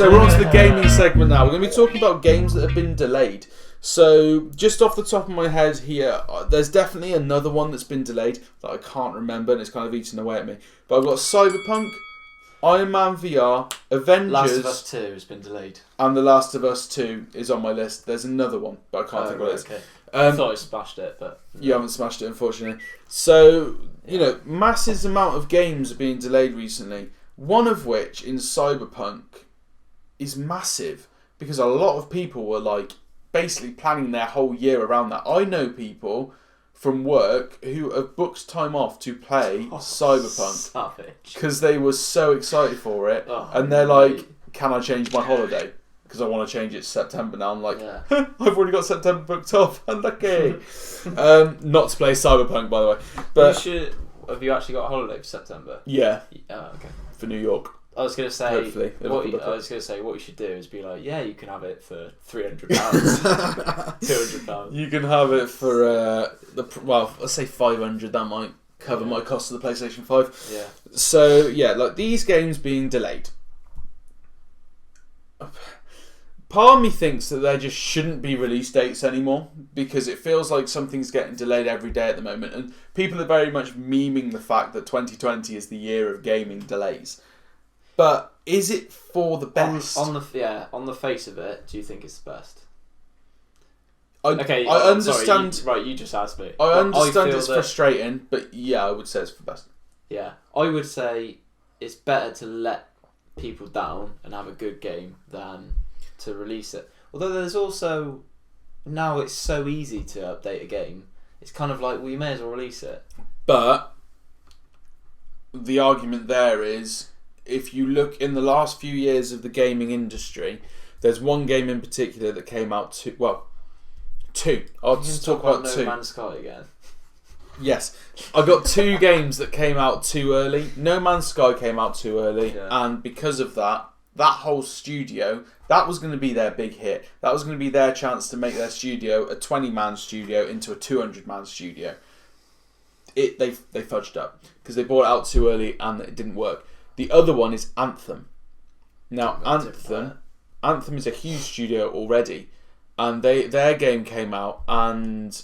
So we're on to the gaming segment now. We're going to be talking about games that have been delayed. So just off the top of my head here, there's definitely another one that's been delayed that I can't remember and it's kind of eating away at me. But I've got Cyberpunk, Iron Man VR, Avengers... Last of Us 2 has been delayed. And The Last of Us 2 is on my list. There's another one, but I can't think what it is. Okay. I thought I smashed it, but... You haven't smashed it, unfortunately. So, massive amount of games are being delayed recently. One of which, in Cyberpunk, is massive. Because a lot of people were, basically planning their whole year around that. I know people from work who have booked time off to play Cyberpunk. Because they were so excited for it. And they're like, can I change my holiday? Because I want to change it to September now. I'm like, I've already got September booked off. Unlucky. Not to play Cyberpunk, by the way. But have you actually got a holiday for September? Yeah. Oh, okay. For New York. I was going to say, hopefully. What you should do is be like, you can have it for £300, £200. You can have it for let's say 500. That might cover my cost of the PlayStation 5. Yeah. So these games being delayed. Part of me thinks that there just shouldn't be release dates anymore because it feels like something's getting delayed every day at the moment, and people are very much memeing the fact that 2020 is the year of gaming delays. But is it for the best? On the face of it, do you think it's the best? I understand. Sorry, you just asked me. I understand it's frustrating, but I would say it's for the best. Yeah, I would say it's better to let people down and have a good game than to release it. Although there's also, now it's so easy to update a game, it's kind of like, well, you may as well release it. But the argument there is, if you look in the last few years of the gaming industry, there's one game in particular that came out two. I'll just talk about two. No Man's Sky again. Yes, I got two games that came out too early. No Man's Sky came out too early, and because of that whole studio, that was going to be their big hit. That was going to be their chance to make their studio a 20-man studio into a 200-man studio. They fudged up because they bought it out too early and it didn't work. The other one is Anthem. Now, Anthem is a huge studio already, and their game came out and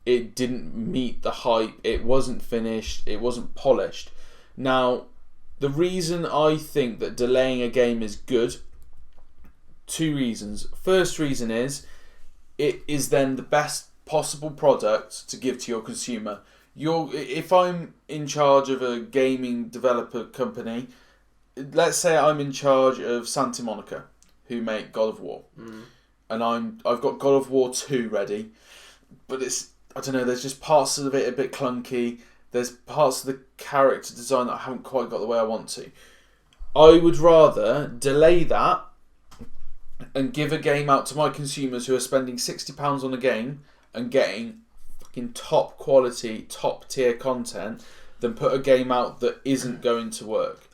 it didn't meet the hype. It wasn't finished. It wasn't polished. Now, the reason I think that delaying a game is good, two reasons. First reason is it is then the best possible product to give to your consumer. If I'm in charge of a gaming developer company, let's say I'm in charge of Santa Monica, who make God of War, and I've got God of War 2 ready, but I don't know, there's just parts of it a bit clunky. There's parts of the character design that I haven't quite got the way I want to. I would rather delay that and give a game out to my consumers who are spending £60 on a game and getting fucking top quality, top tier content than put a game out that isn't going to work.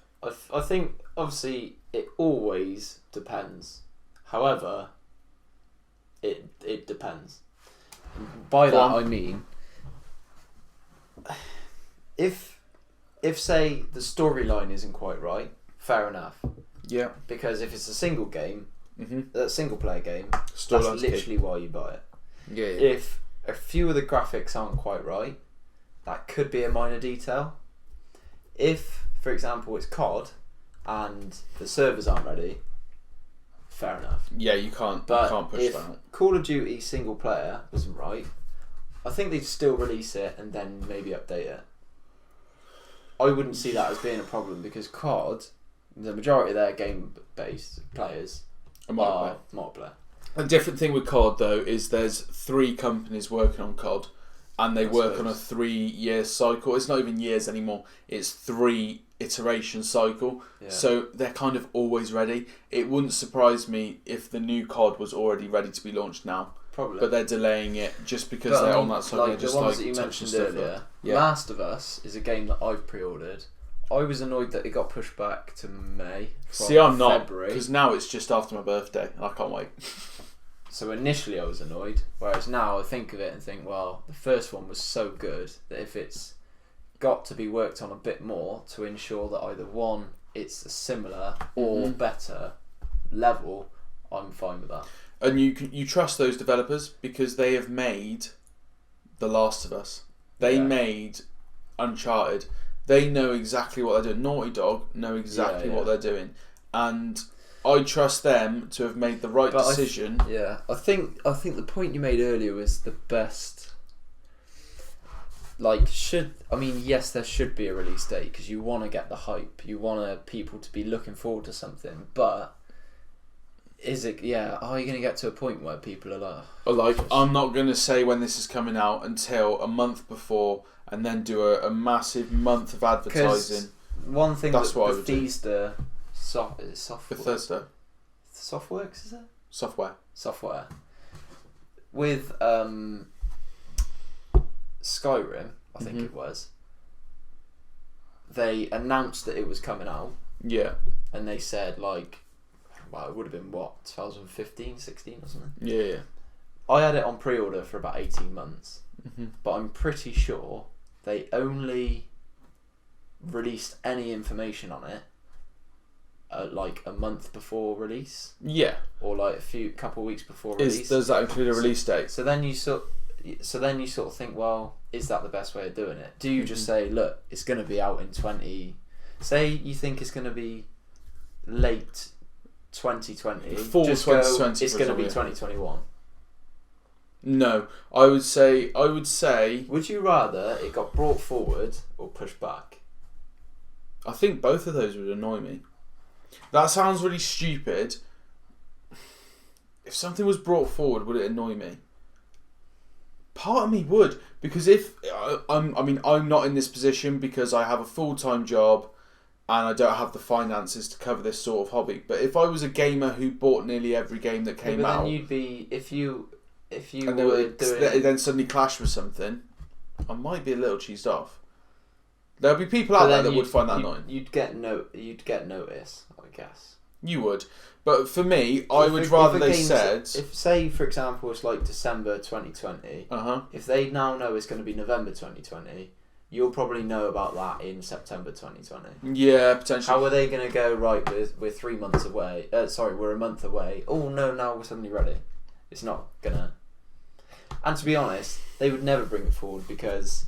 I think, obviously, it always depends. However, it depends. By that I mean, if say the storyline isn't quite right, fair enough. Yeah. Because if it's a single game, a single player game, that's literally why you buy it. Yeah. If a few of the graphics aren't quite right, that could be a minor detail. If, for example, it's COD and the servers aren't ready, fair enough. Yeah, you can't push if that. Call of Duty single player wasn't right, I think they'd still release it and then maybe update it. I wouldn't see that as being a problem because COD, the majority of their game-based players are multiplayer. A different thing with COD though is there's 3 companies working on COD, and they work on a 3-year cycle. It's not even years anymore. It's 3 iteration cycle. Yeah. So they're kind of always ready. It wouldn't surprise me if the new COD was already ready to be launched now. Probably. But they're delaying it just because they're on that cycle. Like the ones that you mentioned earlier, Last of Us is a game that I've pre-ordered. I was annoyed that it got pushed back to May. See, I'm not, because now it's just after my birthday and I can't wait. So initially I was annoyed, whereas now I think of it and think, well, the first one was so good that if it's got to be worked on a bit more to ensure that either one, it's similar or better, level, I'm fine with that. And you trust those developers because they have made The Last of Us. They made Uncharted. They know exactly what they're doing. Naughty Dog know exactly what they're doing, and I trust them to have made the right decision. I think the point you made earlier was the best. Like, yes, there should be a release date because you want to get the hype. You want people to be looking forward to something, but is it? Yeah, are you going to get to a point where people are like, I'm not going to say when this is coming out until a month before, and then do a massive month of advertising. One thing that's what Bethesda, Bethesda, Softworks, is it? Software. With Skyrim, I think it was. They announced that it was coming out. Yeah. And they said, like, well, it would have been, 2015, 16 or something? Yeah. I had it on pre-order for about 18 months. But I'm pretty sure they only released any information on it like a month before release. Yeah. Or like couple of weeks before release. Does that include a release date? So then you sort of think, well, is that the best way of doing it? Do you just say, look, it's going to be out in say you think it's going to be late 2020, fall 2020, it's going to be 2021. No, I would say. Would you rather it got brought forward or pushed back? I think both of those would annoy me. That sounds really stupid. If something was brought forward, would it annoy me? Part of me would, because if I'm not in this position because I have a full-time job and I don't have the finances to cover this sort of hobby. But if I was a gamer who bought nearly every game that came out, then you'd be if you then suddenly clash with something, I might be a little cheesed off. There'll be people out there that would find that annoying. You'd get notice, I guess. You would, but for me, I would rather they said. If, say, for example, it's like December 2020. If they now know it's going to be November 2020, you'll probably know about that in September 2020. Yeah, potentially. How are they going to go, right, we're 3 months away? We're a month away. Oh no, now we're suddenly ready. It's not gonna. And to be honest, they would never bring it forward because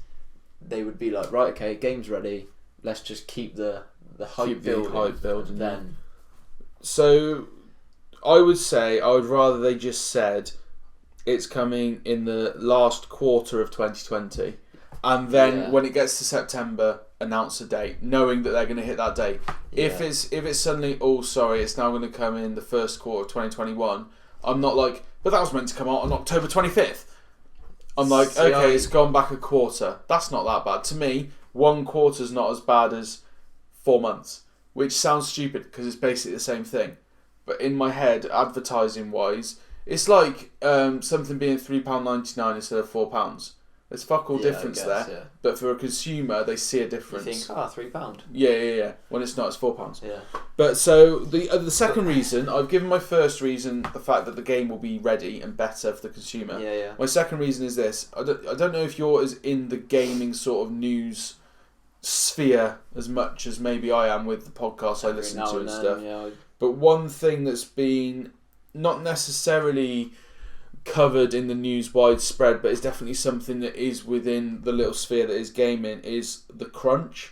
they would be like, right, okay, game's ready. Let's just keep the hype building. Then. So, I would say I would rather they just said it's coming in the last quarter of 2020, and then when it gets to September, announce a date, knowing that they're going to hit that date. Yeah. If it's suddenly, it's now going to come in the first quarter of 2021. I'm not like, but that was meant to come out on October 25th. I'm like, it's gone back a quarter. That's not that bad. To me, 1 quarter's not as bad as 4 months, which sounds stupid because it's basically the same thing. But in my head, advertising-wise, it's like something being £3.99 instead of £4. There's fuck all difference there. Yeah. But for a consumer, they see a difference. You think, £3. Yeah. When it's not, it's £4. Yeah. But so the second reason, I've given my first reason, the fact that the game will be ready and better for the consumer. Yeah. My second reason is this. I don't know if you're as in the gaming sort of news sphere as much as maybe I am with the podcasts I listen to and stuff. Yeah. But one thing that's been not necessarily covered in the news widespread, but it's definitely something that is within the little sphere that is gaming, is the crunch.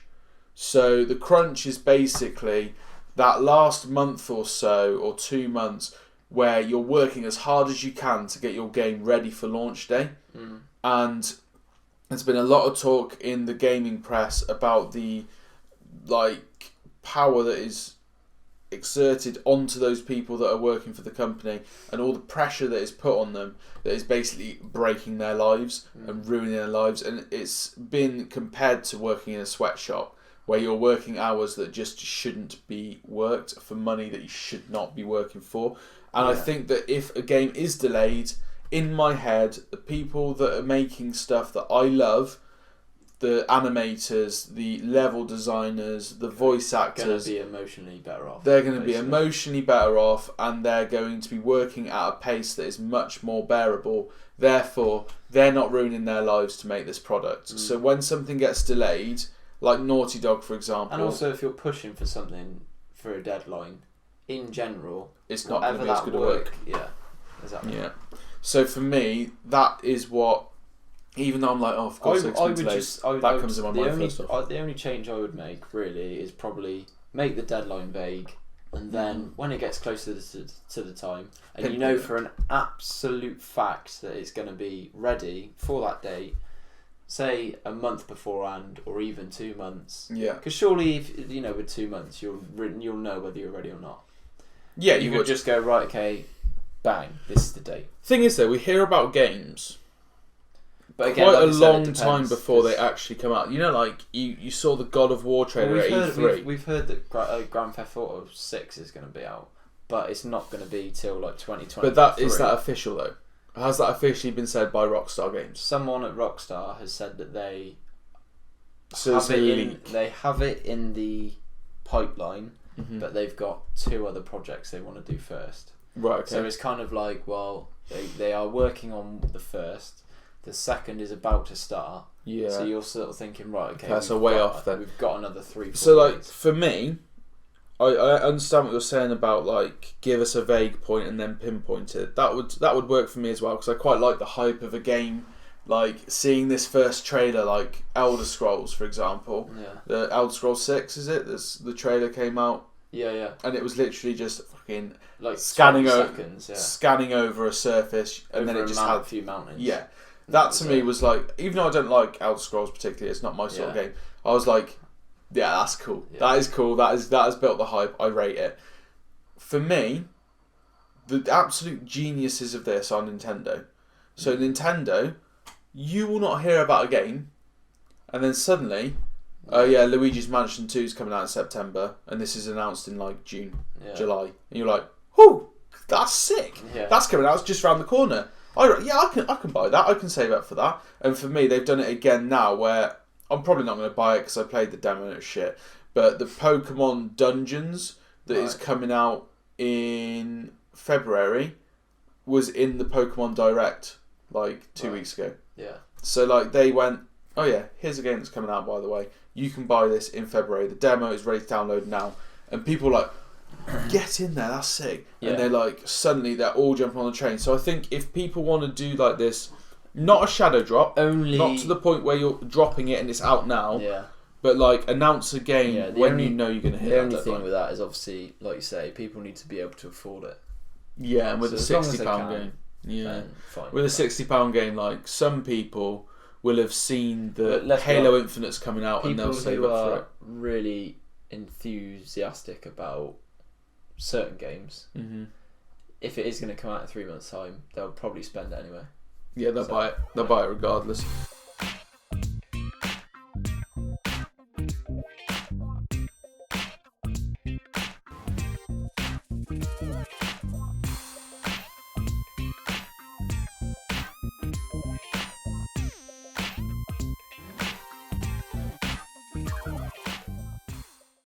So the crunch is basically that last month or so, or 2 months, where you're working as hard as you can to get your game ready for launch day. And there's been a lot of talk in the gaming press about the power that is exerted onto those people that are working for the company, and all the pressure that is put on them that is basically breaking their lives and ruining their lives. And it's been compared to working in a sweatshop where you're working hours that just shouldn't be worked for money that you should not be working for. And I think that if a game is delayed, in my head, the people that are making stuff that I love, the animators, the level designers, the voice actors, going to be emotionally better off. They're going to be emotionally better off, and they're going to be working at a pace that is much more bearable. Therefore, they're not ruining their lives to make this product. So when something gets delayed, like Naughty Dog, for example, and also if you're pushing for something for a deadline, in general, it's not going to be as good a work. Yeah, exactly. Yeah. So for me, that is what. Even though I'm like, oh, of course, that comes in my mind first off. The only change I would make really is probably make the deadline vague, and then when it gets closer to the time, and you know for an absolute fact that it's going to be ready for that date, say a month beforehand or even 2 months. Yeah. Because surely, if with 2 months, you'll know whether you're ready or not. Yeah, you would just go, right, okay, bang, this is the date. Thing is, though, we hear about games. But again, quite a long time before they actually come out. Like you saw the God of War trailer at E3. We've heard that Grand Theft Auto 6 is going to be out, but it's not going to be till like 2020. But is that official though? Has that officially been said by Rockstar Games? Someone at Rockstar has said that they have it in the pipeline, but they've got 2 other projects they want to do first. Right. Okay. So it's kind of like, well, they are working on the first. The second is about to start. Yeah. So you're sort of thinking, right, okay, so way off then. We've got another 3-4 So like days. for me, I understand what you're saying about like give us a vague point and then pinpoint it. That would work for me as well, because I quite like the hype of a game. Like seeing this first trailer, like Elder Scrolls, for example. Yeah. The Elder Scrolls 6, is it? The trailer came out. Yeah. And it was literally just fucking like scanning over a surface, and then it just had a few mountains. Yeah. That to me was like, even though I don't like Elder Scrolls particularly, it's not my sort of game. I was like, yeah, that's cool. Yeah. That is cool. That has built the hype. I rate it. For me, the absolute geniuses of this are Nintendo. So Nintendo, you will not hear about a game, and then suddenly, Luigi's Mansion 2 is coming out in September, and this is announced in like June, July, and you're like, whoo, that's sick. Yeah. That's coming out. It's just around the corner. I can buy that. I can save up for that. And for me, they've done it again now, where I'm probably not going to buy it because I played the demo and it's shit. But the Pokemon Dungeons that is coming out in February was in the Pokemon Direct like 2 weeks ago. Yeah. So like they went, oh yeah, here's a game that's coming out, by the way. You can buy this in February. The demo is ready to download now, and people are like, get in there, that's sick. And they're like, suddenly they're all jumping on the train. So I think if people want to do like this, not a shadow drop, not to the point where you're dropping it and it's out now, but like announce a game when you know you're going to hit. The only thing with that is obviously, like you say, people need to be able to afford it. Yeah, and with a £60 game, with a £60 game, like some people will have seen the Halo Infinite's coming out and they'll save up for it. Really enthusiastic about certain games, if it is going to come out in 3 months' time, they'll probably spend it anyway. Yeah, they'll buy it. They'll buy it regardless.